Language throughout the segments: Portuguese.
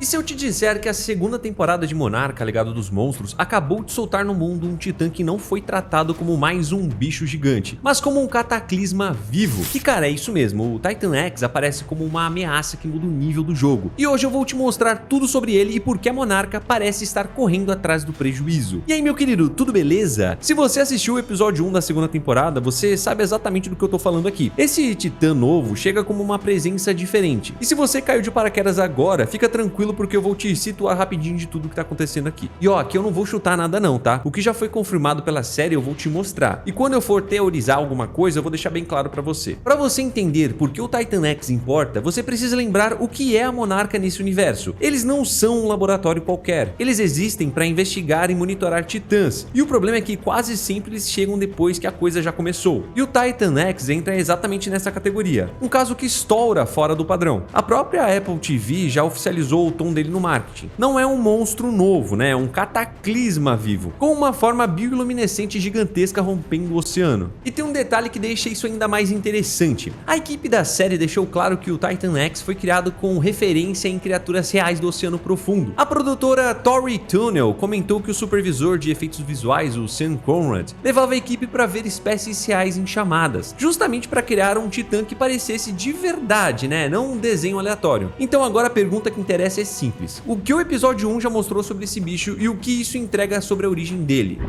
E se eu te disser que a segunda temporada de Monarca, Legado dos Monstros, acabou de soltar no mundo um titã que não foi tratado como mais um bicho gigante, mas como um cataclisma vivo? E cara, é isso mesmo, o Titan X aparece como uma ameaça que muda o nível do jogo. E hoje eu vou te mostrar tudo sobre ele e por que a Monarca parece estar correndo atrás do prejuízo. E aí meu querido, tudo beleza? Se você assistiu o episódio 1 da segunda temporada, você sabe exatamente do que eu tô falando aqui. Esse titã novo chega como uma presença diferente. E se você caiu de paraquedas agora, fica tranquilo porque eu vou te situar rapidinho de tudo que tá acontecendo aqui. E ó, aqui eu não vou chutar nada não, tá? O que já foi confirmado pela série eu vou te mostrar. E quando eu for teorizar alguma coisa, eu vou deixar bem claro pra você. Pra você entender por que o Titan X importa, você precisa lembrar o que é a Monarca nesse universo. Eles não são um laboratório qualquer. Eles existem pra investigar e monitorar titãs. E o problema é que quase sempre eles chegam depois que a coisa já começou. E o Titan X entra exatamente nessa categoria. Um caso que estoura fora do padrão. A própria Apple TV já oficializou o tom dele no marketing. Não é um monstro novo, né? É um cataclisma vivo, com uma forma bioluminescente gigantesca rompendo o oceano. E tem um detalhe que deixa isso ainda mais interessante. A equipe da série deixou claro que o Titan X foi criado com referência em criaturas reais do oceano profundo. A produtora Tori Tunnell comentou que o supervisor de efeitos visuais, o Sam Conrad, levava a equipe para ver espécies reais em chamadas, justamente para criar um titã que parecesse de verdade, né? Não um desenho aleatório. Então agora a pergunta que interessa é simples. O que o episódio 1 já mostrou sobre esse bicho e o que isso entrega sobre a origem dele?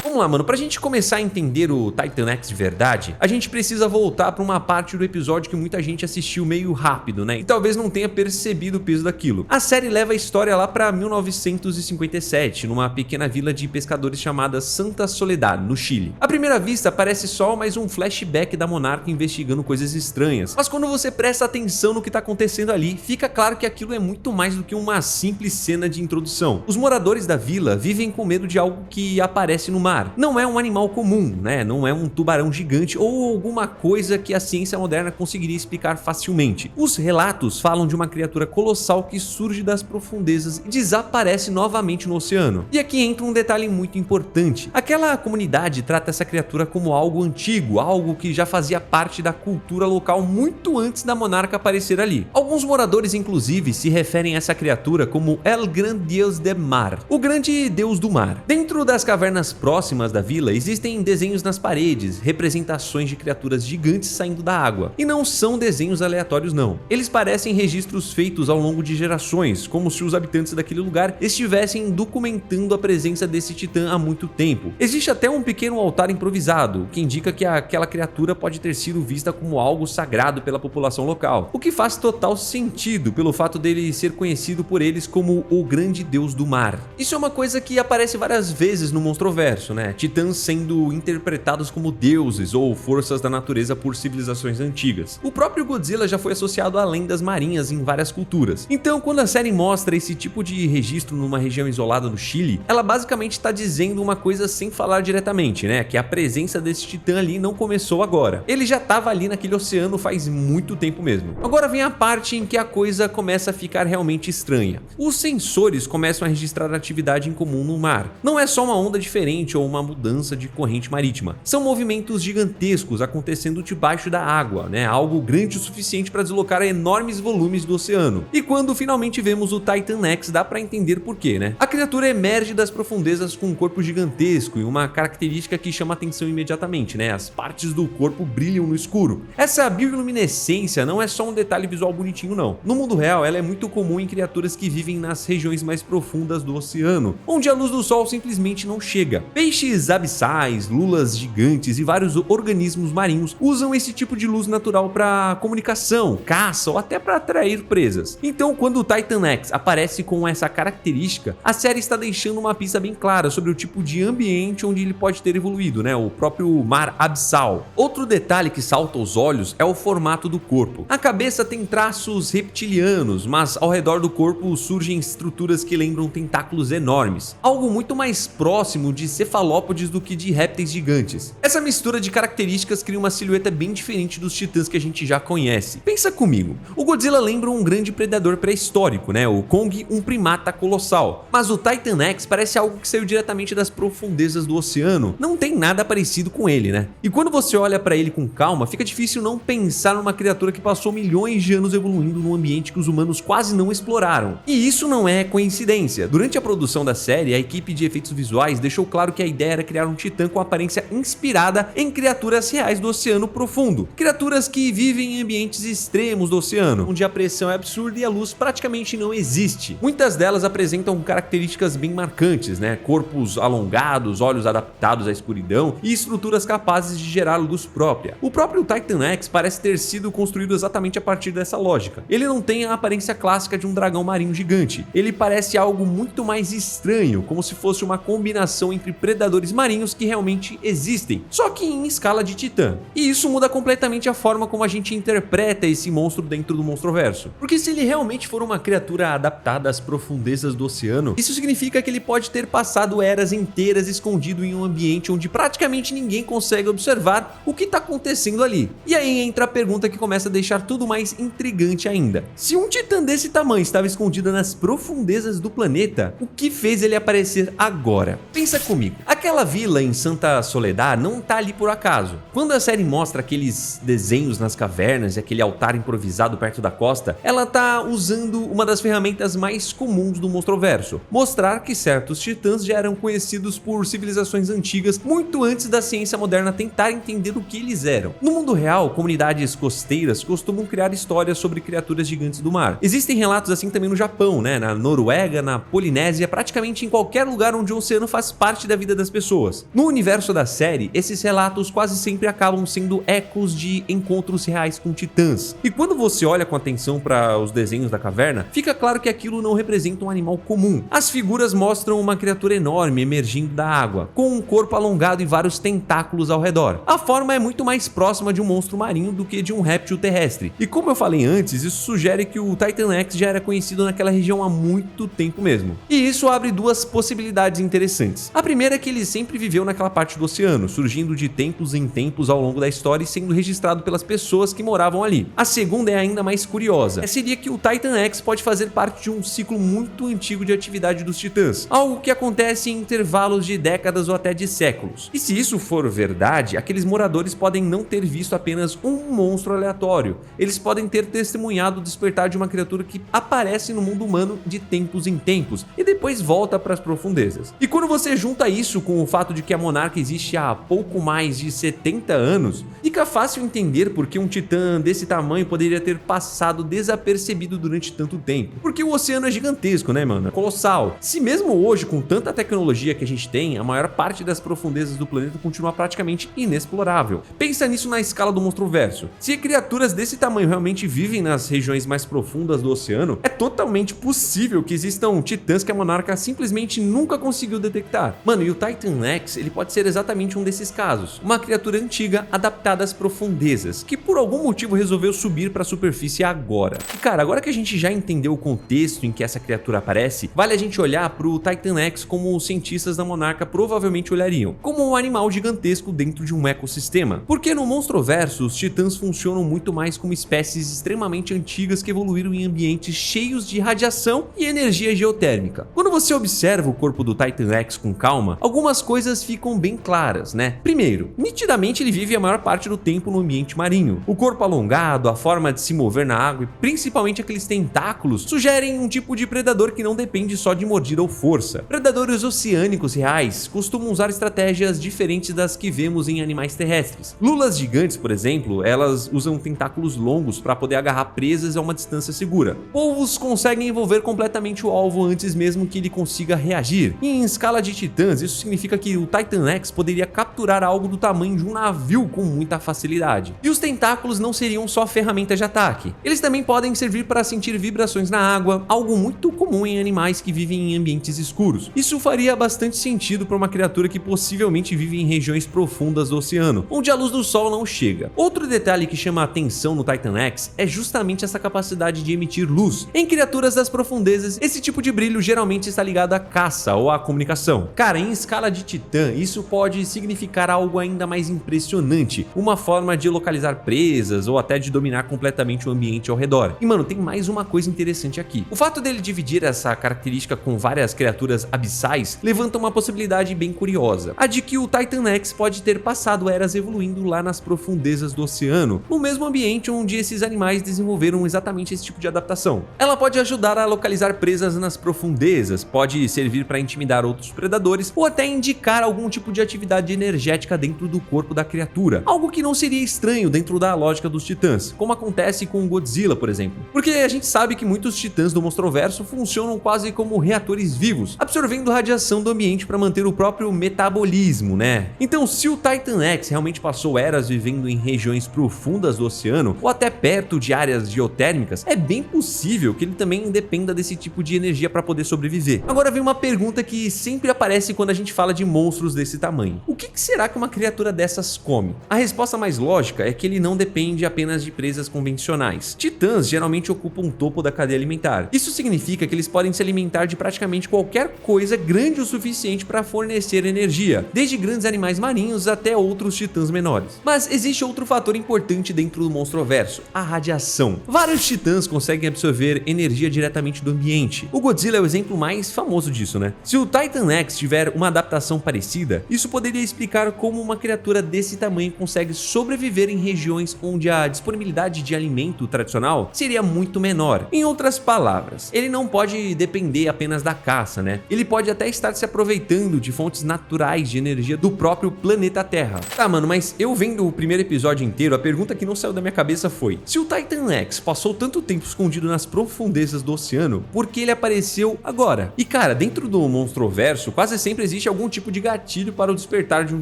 Vamos lá, mano, pra gente começar a entender o Titan X de verdade, a gente precisa voltar pra uma parte do episódio que muita gente assistiu meio rápido, né? E talvez não tenha percebido o peso daquilo. A série leva a história lá pra 1957, numa pequena vila de pescadores chamada Santa Soledad, no Chile. À primeira vista parece só mais um flashback da Monarca investigando coisas estranhas, mas quando você presta atenção no que tá acontecendo ali, fica claro que aquilo é muito mais do que uma simples cena de introdução. Os moradores da vila vivem com medo de algo que aparece no mar. Não é um animal comum, né? Não é um tubarão gigante ou alguma coisa que a ciência moderna conseguiria explicar facilmente. Os relatos falam de uma criatura colossal que surge das profundezas e desaparece novamente no oceano. E aqui entra um detalhe muito importante. Aquela comunidade trata essa criatura como algo antigo, algo que já fazia parte da cultura local muito antes da Monarca aparecer ali. Alguns moradores, inclusive, se referem a essa criatura como El Gran Dios del Mar, o grande deus do mar. Dentro das cavernas próximas da vila existem desenhos nas paredes, representações de criaturas gigantes saindo da água. E não são desenhos aleatórios não. Eles parecem registros feitos ao longo de gerações, como se os habitantes daquele lugar estivessem documentando a presença desse titã há muito tempo. Existe até um pequeno altar improvisado, que indica que aquela criatura pode ter sido vista como algo sagrado pela população local. O que faz total sentido pelo fato dele ser conhecido por eles como o grande deus do mar. Isso é uma coisa que aparece várias vezes no Monstroverso, né? Titãs sendo interpretados como deuses ou forças da natureza por civilizações antigas. O próprio Godzilla já foi associado a lendas marinhas em várias culturas. Então, quando a série mostra esse tipo de registro numa região isolada no Chile, ela basicamente está dizendo uma coisa sem falar diretamente, né? Que a presença desse titã ali não começou agora. Ele já estava ali naquele oceano faz muito tempo mesmo. Agora vem a parte em que a coisa começa a ficar realmente estranha. Os sensores começam a registrar atividade em comum no mar. Não é só uma onda diferente ou uma mudança de corrente marítima. São movimentos gigantescos acontecendo debaixo da água, né? Algo grande o suficiente para deslocar enormes volumes do oceano. E quando finalmente vemos o Titan X, dá para entender por quê, né? A criatura emerge das profundezas com um corpo gigantesco e uma característica que chama atenção imediatamente, né? As partes do corpo brilham no escuro. Essa bioluminescência não é só um detalhe visual bonitinho não. No mundo real, ela é muito comum em criaturas que vivem nas regiões mais profundas do oceano, onde a luz do sol simplesmente não chega. Peixes abissais, lulas gigantes e vários organismos marinhos usam esse tipo de luz natural para comunicação, caça ou até para atrair presas. Então, quando o Titan X aparece com essa característica, a série está deixando uma pista bem clara sobre o tipo de ambiente onde ele pode ter evoluído, né? O próprio mar abissal. Outro detalhe que salta aos olhos é o formato do corpo. A cabeça tem traços reptilianos, mas ao redor do corpo surgem estruturas que lembram tentáculos enormes, algo muito mais próximo de cefalópodes cefalópodes do que de répteis gigantes. Essa mistura de características cria uma silhueta bem diferente dos titãs que a gente já conhece. Pensa comigo, o Godzilla lembra um grande predador pré-histórico, né? O Kong, um primata colossal. Mas o Titan X parece algo que saiu diretamente das profundezas do oceano. Não tem nada parecido com ele, né? E quando você olha pra ele com calma, fica difícil não pensar numa criatura que passou milhões de anos evoluindo num ambiente que os humanos quase não exploraram. E isso não é coincidência. Durante a produção da série, a equipe de efeitos visuais deixou claro que a ideia era criar um titã com aparência inspirada em criaturas reais do oceano profundo. Criaturas que vivem em ambientes extremos do oceano, onde a pressão é absurda e a luz praticamente não existe. Muitas delas apresentam características bem marcantes, né? Corpos alongados, olhos adaptados à escuridão e estruturas capazes de gerar luz própria. O próprio Titan X parece ter sido construído exatamente a partir dessa lógica. Ele não tem a aparência clássica de um dragão marinho gigante. Ele parece algo muito mais estranho, como se fosse uma combinação entre predadores marinhos que realmente existem, só que em escala de titã. E isso muda completamente a forma como a gente interpreta esse monstro dentro do Monstroverso. Porque se ele realmente for uma criatura adaptada às profundezas do oceano, isso significa que ele pode ter passado eras inteiras escondido em um ambiente onde praticamente ninguém consegue observar o que está acontecendo ali. E aí entra a pergunta que começa a deixar tudo mais intrigante ainda. Se um titã desse tamanho estava escondido nas profundezas do planeta, o que fez ele aparecer agora? Pensa comigo, aquela vila em Santa Soledad não tá ali por acaso. Quando a série mostra aqueles desenhos nas cavernas e aquele altar improvisado perto da costa, ela tá usando uma das ferramentas mais comuns do Monstroverso: mostrar que certos titãs já eram conhecidos por civilizações antigas muito antes da ciência moderna tentar entender o que eles eram. No mundo real, comunidades costeiras costumam criar histórias sobre criaturas gigantes do mar. Existem relatos assim também no Japão, né? Na Noruega, na Polinésia, praticamente em qualquer lugar onde o oceano faz parte da vida das pessoas. No universo da série, esses relatos quase sempre acabam sendo ecos de encontros reais com titãs. E quando você olha com atenção para os desenhos da caverna, fica claro que aquilo não representa um animal comum. As figuras mostram uma criatura enorme emergindo da água, com um corpo alongado e vários tentáculos ao redor. A forma é muito mais próxima de um monstro marinho do que de um réptil terrestre. E como eu falei antes, isso sugere que o Titan X já era conhecido naquela região há muito tempo mesmo. E isso abre duas possibilidades interessantes. A primeira é que ele sempre viveu naquela parte do oceano, surgindo de tempos em tempos ao longo da história e sendo registrado pelas pessoas que moravam ali. A segunda é ainda mais curiosa. Seria que o Titan X pode fazer parte de um ciclo muito antigo de atividade dos titãs, algo que acontece em intervalos de décadas ou até de séculos. E se isso for verdade, aqueles moradores podem não ter visto apenas um monstro aleatório. Eles podem ter testemunhado o despertar de uma criatura que aparece no mundo humano de tempos em tempos e depois volta para as profundezas. E quando você junta isso com o fato de que a Monarca existe há pouco mais de 70 anos, fica fácil entender por que um titã desse tamanho poderia ter passado desapercebido durante tanto tempo. Porque o oceano é gigantesco, né, mano? É colossal. Se mesmo hoje, com tanta tecnologia que a gente tem, a maior parte das profundezas do planeta continua praticamente inexplorável. Pensa nisso na escala do Monstroverso. Se criaturas desse tamanho realmente vivem nas regiões mais profundas do oceano, é totalmente possível que existam titãs que a Monarca simplesmente nunca conseguiu detectar. Mano, e o Titan X, ele pode ser exatamente um desses casos. Uma criatura antiga adaptada às profundezas, que por algum motivo resolveu subir para a superfície agora. E cara, agora que a gente já entendeu o contexto em que essa criatura aparece, vale a gente olhar pro Titan X como os cientistas da Monarca provavelmente olhariam, como um animal gigantesco dentro de um ecossistema. Porque no Monstroverso, os titãs funcionam muito mais como espécies extremamente antigas que evoluíram em ambientes cheios de radiação e energia geotérmica. Quando você observa o corpo do Titan X com calma, algumas coisas ficam bem claras, né? Primeiro, nitidamente ele vive a maior parte do tempo no ambiente marinho. O corpo alongado, a forma de se mover na água e principalmente aqueles tentáculos sugerem um tipo de predador que não depende só de mordida ou força. Predadores oceânicos reais costumam usar estratégias diferentes das que vemos em animais terrestres. Lulas gigantes, por exemplo, elas usam tentáculos longos para poder agarrar presas a uma distância segura. Polvos conseguem envolver completamente o alvo antes mesmo que ele consiga reagir. E em escala de titãs, isso significa que o Titan X poderia capturar algo do tamanho de um navio com muita facilidade. E os tentáculos não seriam só ferramentas de ataque. Eles também podem servir para sentir vibrações na água, algo muito comum em animais que vivem em ambientes escuros. Isso faria bastante sentido para uma criatura que possivelmente vive em regiões profundas do oceano, onde a luz do sol não chega. Outro detalhe que chama a atenção no Titan X é justamente essa capacidade de emitir luz. Em criaturas das profundezas, esse tipo de brilho geralmente está ligado à caça ou à comunicação. Cara, em escala de Titã, isso pode significar algo ainda mais impressionante, uma forma de localizar presas ou até de dominar completamente o ambiente ao redor. E mano, tem mais uma coisa interessante aqui. O fato dele dividir essa característica com várias criaturas abissais levanta uma possibilidade bem curiosa, a de que o Titan X pode ter passado eras evoluindo lá nas profundezas do oceano, no mesmo ambiente onde esses animais desenvolveram exatamente esse tipo de adaptação. Ela pode ajudar a localizar presas nas profundezas, pode servir para intimidar outros predadores ou até indicar algum tipo de atividade energética dentro do corpo da criatura, algo que não seria estranho dentro da lógica dos titãs, como acontece com Godzilla, por exemplo. Porque a gente sabe que muitos titãs do Monstroverso funcionam quase como reatores vivos, absorvendo radiação do ambiente para manter o próprio metabolismo, né? Então, se o Titan X realmente passou eras vivendo em regiões profundas do oceano ou até perto de áreas geotérmicas, é bem possível que ele também dependa desse tipo de energia para poder sobreviver. Agora vem uma pergunta que sempre aparece quando a gente fala de monstros desse tamanho. O que será que uma criatura dessas come? A resposta mais lógica é que ele não depende apenas de presas convencionais. Titãs geralmente ocupam o topo da cadeia alimentar. Isso significa que eles podem se alimentar de praticamente qualquer coisa grande o suficiente para fornecer energia, desde grandes animais marinhos até outros titãs menores. Mas existe outro fator importante dentro do Monstroverso: a radiação. Vários titãs conseguem absorver energia diretamente do ambiente. O Godzilla é o exemplo mais famoso disso, né? Se o Titan X tiver uma adaptação parecida, isso poderia explicar como uma criatura desse tamanho consegue sobreviver em regiões onde a disponibilidade de alimento tradicional seria muito menor. Em outras palavras, ele não pode depender apenas da caça, né? Ele pode até estar se aproveitando de fontes naturais de energia do próprio planeta Terra. Tá, mano, mas eu vendo o primeiro episódio inteiro, a pergunta que não saiu da minha cabeça foi: se o Titan X passou tanto tempo escondido nas profundezas do oceano, por que ele apareceu agora? E cara, dentro do Monstroverso, quase sempre existe algum tipo de gatilho para o despertar de um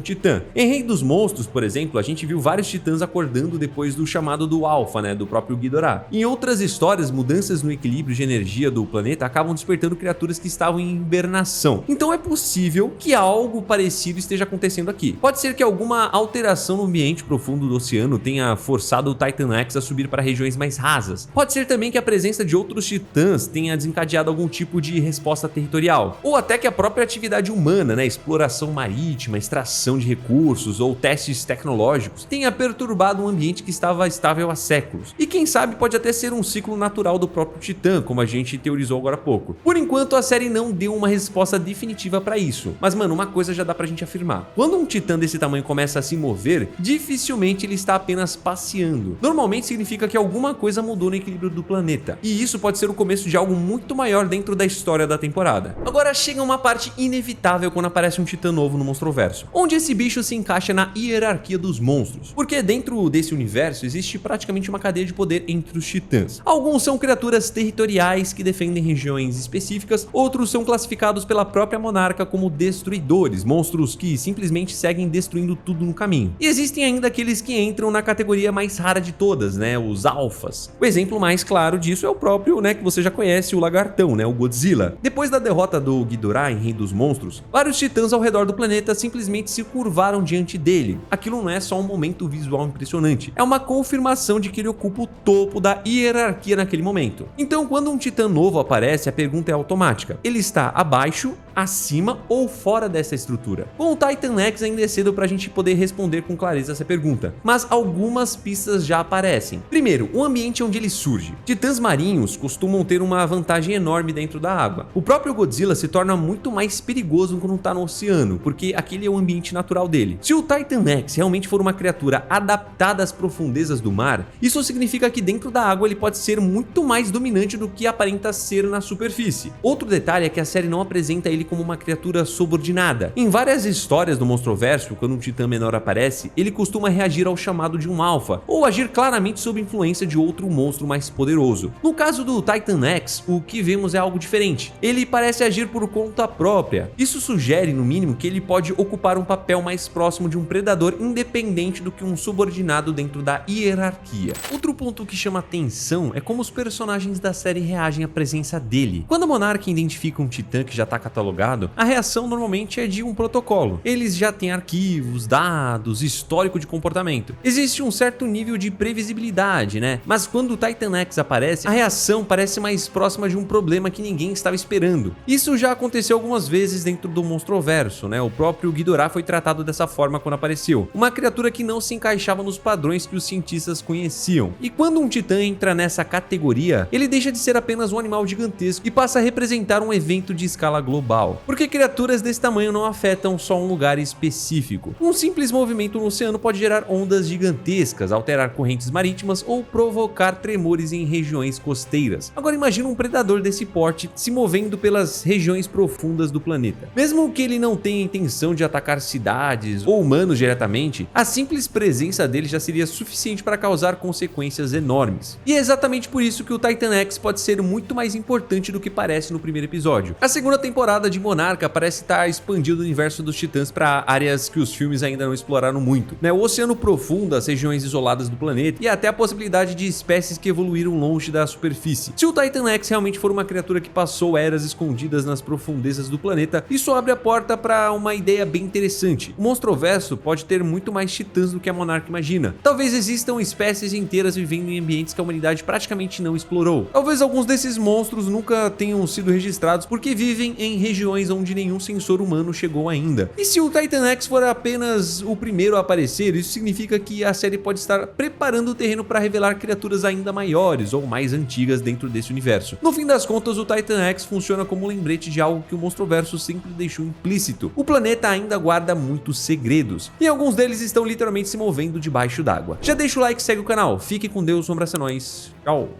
titã. Em Rei dos Monstros, por exemplo, a gente viu vários titãs acordando depois do chamado do Alpha, né, do próprio Ghidorah. Em outras histórias, mudanças no equilíbrio de energia do planeta acabam despertando criaturas que estavam em hibernação. Então é possível que algo parecido esteja acontecendo aqui. Pode ser que alguma alteração no ambiente profundo do oceano tenha forçado o Titan X a subir para regiões mais rasas. Pode ser também que a presença de outros titãs tenha desencadeado algum tipo de resposta territorial, ou até que a própria atividade humana, né, exploração marítima, extração de recursos ou testes tecnológicos tenha perturbado um ambiente que estava estável há séculos. E quem sabe pode até ser um ciclo natural do próprio titã, como a gente teorizou agora há pouco. Por enquanto, a série não deu uma resposta definitiva para isso, mas mano, uma coisa já dá pra gente afirmar: quando um titã desse tamanho começa a se mover, dificilmente ele está apenas passeando. Normalmente significa que alguma coisa mudou no equilíbrio do planeta, e isso pode ser o começo de algo muito maior dentro da história da temporada. Agora chega uma parte inevitável quando aparece um titã novo no Monstroverso, onde esse bicho se encaixa na hierarquia dos monstros, porque dentro desse universo existe praticamente uma cadeia de poder entre os titãs. Alguns são criaturas territoriais que defendem regiões específicas, outros são classificados pela própria monarca como destruidores, monstros que simplesmente seguem destruindo tudo no caminho. E existem ainda aqueles que entram na categoria mais rara de todas, né, os alfas. O exemplo mais claro disso é o próprio, né, que você já conhece, o lagartão, né, o Godzilla. Depois da derrota do Ghidorah em Rei dos Monstros, vários titãs ao redor do planeta simplesmente se curvaram diante dele. Aquilo não é só um momento visual impressionante, é uma confirmação de que ele ocupa o topo da hierarquia naquele momento. Então, quando um titã novo aparece, a pergunta é automática: ele está abaixo, acima ou fora dessa estrutura? Com o Titan X ainda é cedo pra gente poder responder com clareza essa pergunta, mas algumas pistas já aparecem. Primeiro, o ambiente onde ele surge. Titãs marinhos costumam ter uma vantagem enorme dentro da água. O próprio Godzilla se torna muito mais perigoso quando tá no oceano, porque aquele é o ambiente natural dele. Se o Titan X realmente for uma criatura adaptada às profundezas do mar, isso significa que dentro da água ele pode ser muito mais dominante do que aparenta ser na superfície. Outro detalhe é que a série não apresenta ele como uma criatura subordinada. Em várias histórias do Monstroverso, quando um titã menor aparece, ele costuma reagir ao chamado de um alfa, ou agir claramente sob influência de outro monstro mais poderoso. No caso do Titan X, o que vemos é algo diferente. Ele parece agir por conta própria. Isso sugere, no mínimo, que ele pode ocupar um papel mais próximo de um predador independente do que um subordinado dentro da hierarquia. Outro ponto que chama atenção é como os personagens da série reagem à presença dele. Quando a monarca identifica um titã que já está catalogado jogado, a reação normalmente é de um protocolo. Eles já têm arquivos, dados, histórico de comportamento. Existe um certo nível de previsibilidade, né? Mas quando o Titan X aparece, a reação parece mais próxima de um problema que ninguém estava esperando. Isso já aconteceu algumas vezes dentro do Monstroverso, né? O próprio Ghidorah foi tratado dessa forma quando apareceu. Uma criatura que não se encaixava nos padrões que os cientistas conheciam. E quando um titã entra nessa categoria, ele deixa de ser apenas um animal gigantesco e passa a representar um evento de escala global. Porque criaturas desse tamanho não afetam só um lugar específico. Um simples movimento no oceano pode gerar ondas gigantescas, alterar correntes marítimas ou provocar tremores em regiões costeiras. Agora imagina um predador desse porte se movendo pelas regiões profundas do planeta. Mesmo que ele não tenha intenção de atacar cidades ou humanos diretamente, a simples presença dele já seria suficiente para causar consequências enormes. E é exatamente por isso que o Titan X pode ser muito mais importante do que parece no primeiro episódio. A segunda temporada de Monarca parece estar expandindo o universo dos titãs para áreas que os filmes ainda não exploraram muito, né? O oceano profundo, as regiões isoladas do planeta e até a possibilidade de espécies que evoluíram longe da superfície. Se o Titan X realmente for uma criatura que passou eras escondidas nas profundezas do planeta, isso abre a porta para uma ideia bem interessante. O Monstroverso pode ter muito mais titãs do que a Monarca imagina. Talvez existam espécies inteiras vivendo em ambientes que a humanidade praticamente não explorou. Talvez alguns desses monstros nunca tenham sido registrados porque vivem em regiões onde nenhum sensor humano chegou ainda. E se o Titan X for apenas o primeiro a aparecer, isso significa que a série pode estar preparando o terreno para revelar criaturas ainda maiores ou mais antigas dentro desse universo. No fim das contas, o Titan X funciona como um lembrete de algo que o Monstroverso sempre deixou implícito. O planeta ainda guarda muitos segredos, e alguns deles estão literalmente se movendo debaixo d'água. Já deixa o like e segue o canal. Fique com Deus, Sombraça Nós. Tchau!